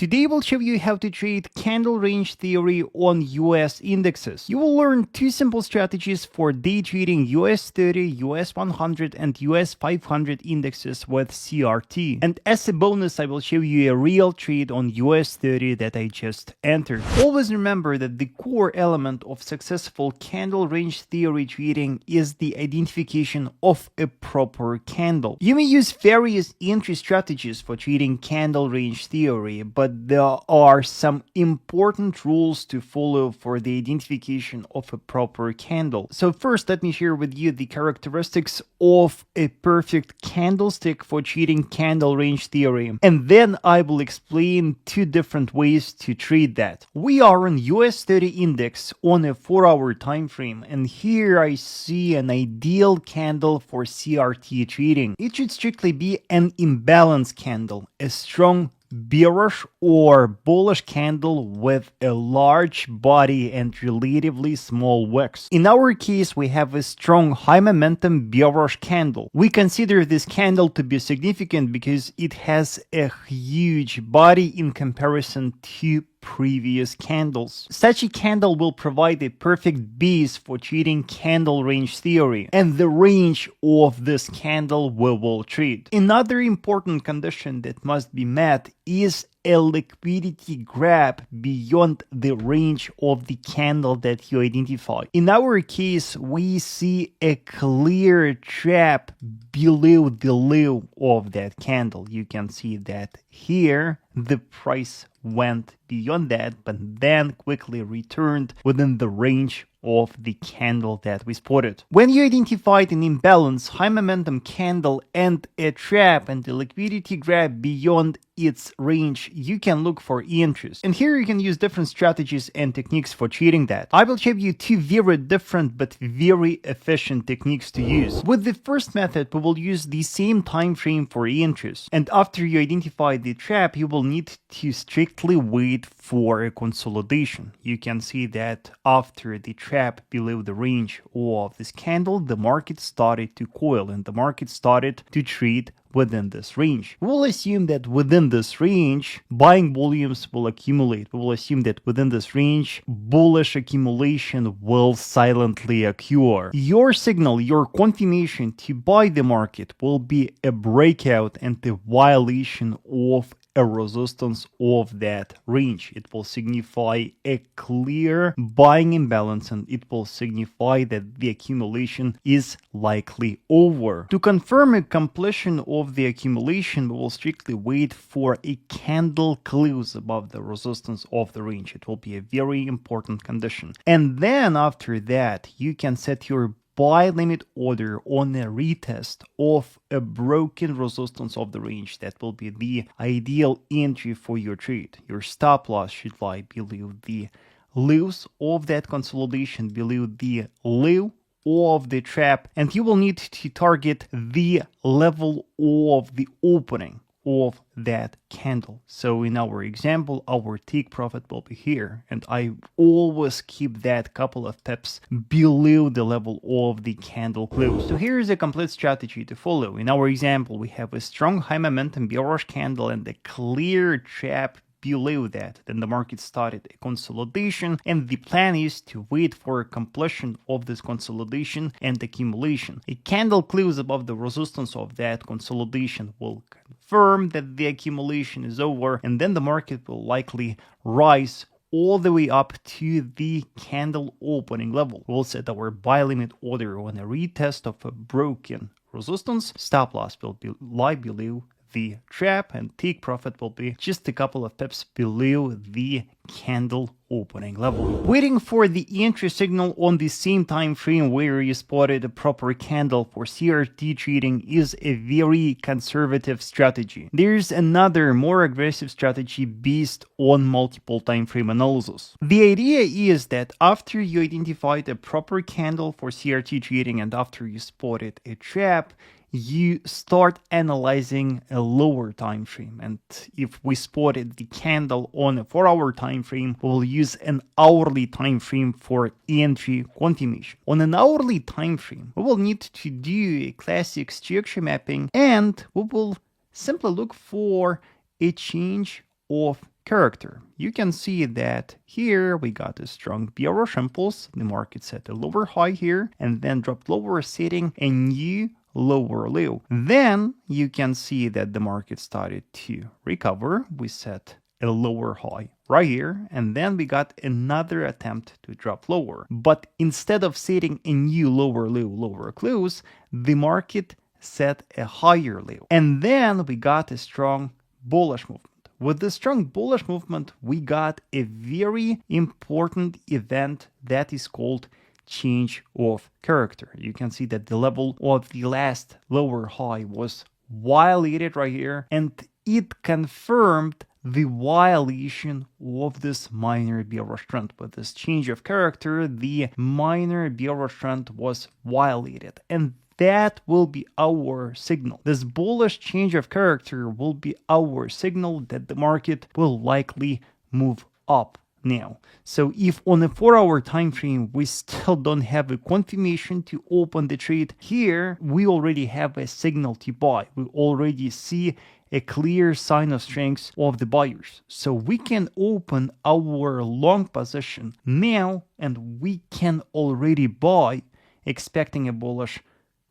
Today we'll show you how to trade candle range theory on US indexes. You will learn two simple strategies for day trading US30, US100 and US500 indexes with CRT. And as a bonus, I will show you a real trade on US30 that I just entered. Always remember that the core element of successful candle range theory trading is the identification of a proper candle. You may use various entry strategies for trading candle range theory, but there are some important rules to follow for the identification of a proper candle. So first, let me share with you the characteristics of a perfect candlestick for trading candle range theory, and then I will explain two different ways to trade that. We are on US30 Index on a 4-hour time frame, and here I see an ideal candle for CRT trading. It should strictly be an imbalance candle, a strong bearish or bullish candle with a large body and relatively small wicks. In our case, we have a strong high momentum bearish candle. We consider this candle to be significant because it has a huge body in comparison to previous candles. Such a candle will provide a perfect base for trading candle range theory, and the range of this candle we will trade. Another important condition that must be met is a liquidity grab beyond the range of the candle that you identify. In our case, we see a clear trap below the low of that candle. You can see that here the price went beyond that, but then quickly returned within the range of the candle that we spotted. When you identified an imbalance, high momentum candle and a trap and the liquidity grab beyond its range, you can look for entries. And here you can use different strategies and techniques for trading that. I will show you two very different but very efficient techniques to use. With the first method, we will use the same time frame for entries. And after you identify the trap, you will need to strictly wait for a consolidation. You can see that after the trap below the range of this candle, the market started to coil and the market started to trade within this range. We will assume that within this range, buying volumes will accumulate. We will assume that within this range, bullish accumulation will silently occur. Your signal, your confirmation to buy the market will be a breakout and the violation of a resistance of that range. It will signify a clear buying imbalance and it will signify that the accumulation is likely over. To confirm a completion of the accumulation, we will strictly wait for a candle close above the resistance of the range. It will be a very important condition. And then after that, you can set your buy limit order on a retest of a broken resistance of the range. That will be the ideal entry for your trade. Your stop loss should lie below the lows of that consolidation, below the low of the trap, and you will need to target the level of the opening of that candle. So in our example, our take profit will be here, and I always keep that couple of pips below the level of the candle close. So here is a complete strategy to follow. In our example, we have a strong high momentum bearish candle and a clear trap below that. Then the market started a consolidation, and the plan is to wait for a completion of this consolidation and accumulation. A candle close above the resistance of that consolidation will confirm that the accumulation is over, and then the market will likely rise all the way up to the candle opening level. We'll set our buy limit order on a retest of a broken resistance. Stop loss will lie below the trap, and take profit will be just a couple of pips below the candle opening level. Waiting for the entry signal on the same time frame where you spotted a proper candle for CRT trading is a very conservative strategy. There's another more aggressive strategy based on multiple time frame analysis. The idea is that after you identified a proper candle for CRT trading and after you spotted a trap, you start analyzing a lower time frame. And if we spotted the candle on a 4-hour time frame, we'll use an hourly time frame for entry confirmation. On an hourly time frame, we will need to do a classic structure mapping, and we will simply look for a change of character. You can see that here we got a strong bearish impulse. The market set a lower high here and then dropped lower, setting a new lower low. Then you can see that the market started to recover. We set a lower high right here, and then we got another attempt to drop lower. But instead of setting a new lower low, lower close, the market set a higher low. And then we got a strong bullish movement. With the strong bullish movement, we got a very important event that is called change of character. You can see that the level of the last lower high was violated right here, and it confirmed the violation of this minor bearish trend. With this change of character, the minor bearish trend was violated, and that will be our signal. This bullish change of character will be our signal that the market will likely move up now. So if on a 4-hour time frame we still don't have a confirmation to open the trade, here we already have a signal to buy. We already see a clear sign of strength of the buyers. So we can open our long position now and we can already buy, expecting a bullish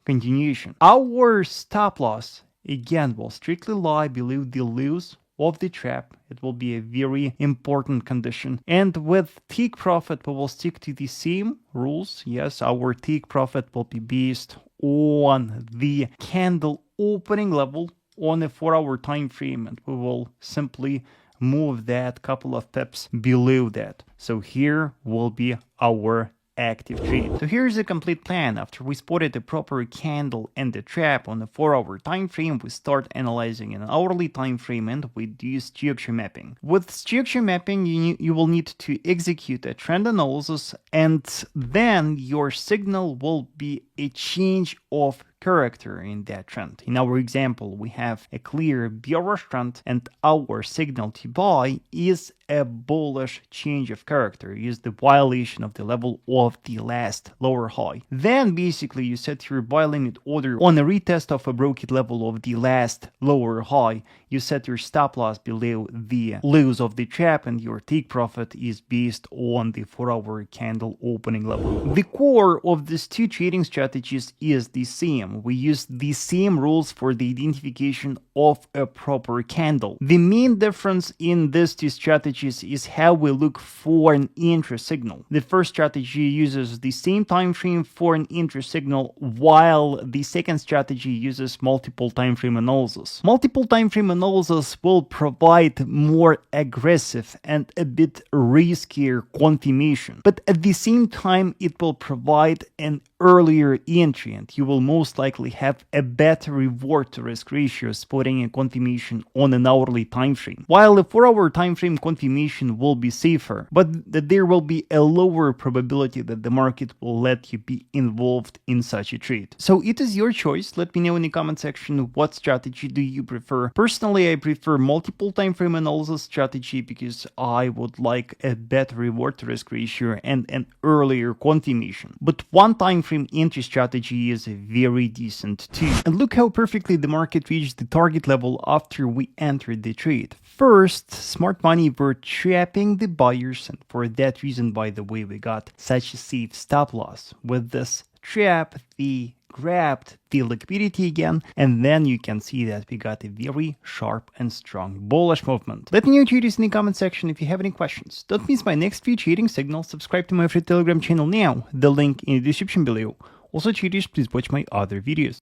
continuation. Our stop loss again will strictly lie below the lows of the trap. It will be a very important condition. And with take profit, we will stick to the same rules. Yes, our take profit will be based on the candle opening level on a 4-hour time frame, and we will simply move that couple of pips below that. So here will be our active trade. So here's the complete plan. After we spotted the proper candle and the trap on the 4-hour time frame, we start analyzing an hourly time frame and we do structure mapping. With structure mapping, you will need to execute a trend analysis, and then your signal will be a change of character in that trend. In our example, we have a clear bearish trend and our signal to buy is a bullish change of character, is the violation of the level of the last lower high. Then basically you set your buy limit order on a retest of a broken level of the last lower high. You set your stop loss below the lows of the trap, and your take profit is based on the 4-hour candle opening level. The core of these two trading strategies is the same. We use the same rules for the identification of a proper candle. The main difference in these two strategies is how we look for an entry signal. The first strategy uses the same time frame for an entry signal, while the second strategy uses multiple time frame analysis. Multiple time frame analysis will provide more aggressive and a bit riskier confirmation, but at the same time it will provide an earlier entry, and you will most likely have a better reward to risk ratio spotting a confirmation on an hourly time frame. While a 4-hour time frame confirmation will be safer, but there will be a lower probability that the market will let you be involved in such a trade. So it is your choice. Let me know in the comment section what strategy do you prefer. Personally, I prefer multiple time frame analysis strategy because I would like a better reward to risk ratio and an earlier confirmation. But one time frame entry strategy is very decent too. And look how perfectly the market reached the target level after we entered the trade. First, smart money were trapping the buyers, and for that reason, by the way, we got such a safe stop loss. With this trap, they grabbed the liquidity again, and then you can see that we got a very sharp and strong bullish movement. Let me know your in the comment section if you have any questions. Don't miss my next free trading signal. Subscribe to my free Telegram channel now, the link in the description below. Also, cheaters, please watch my other videos.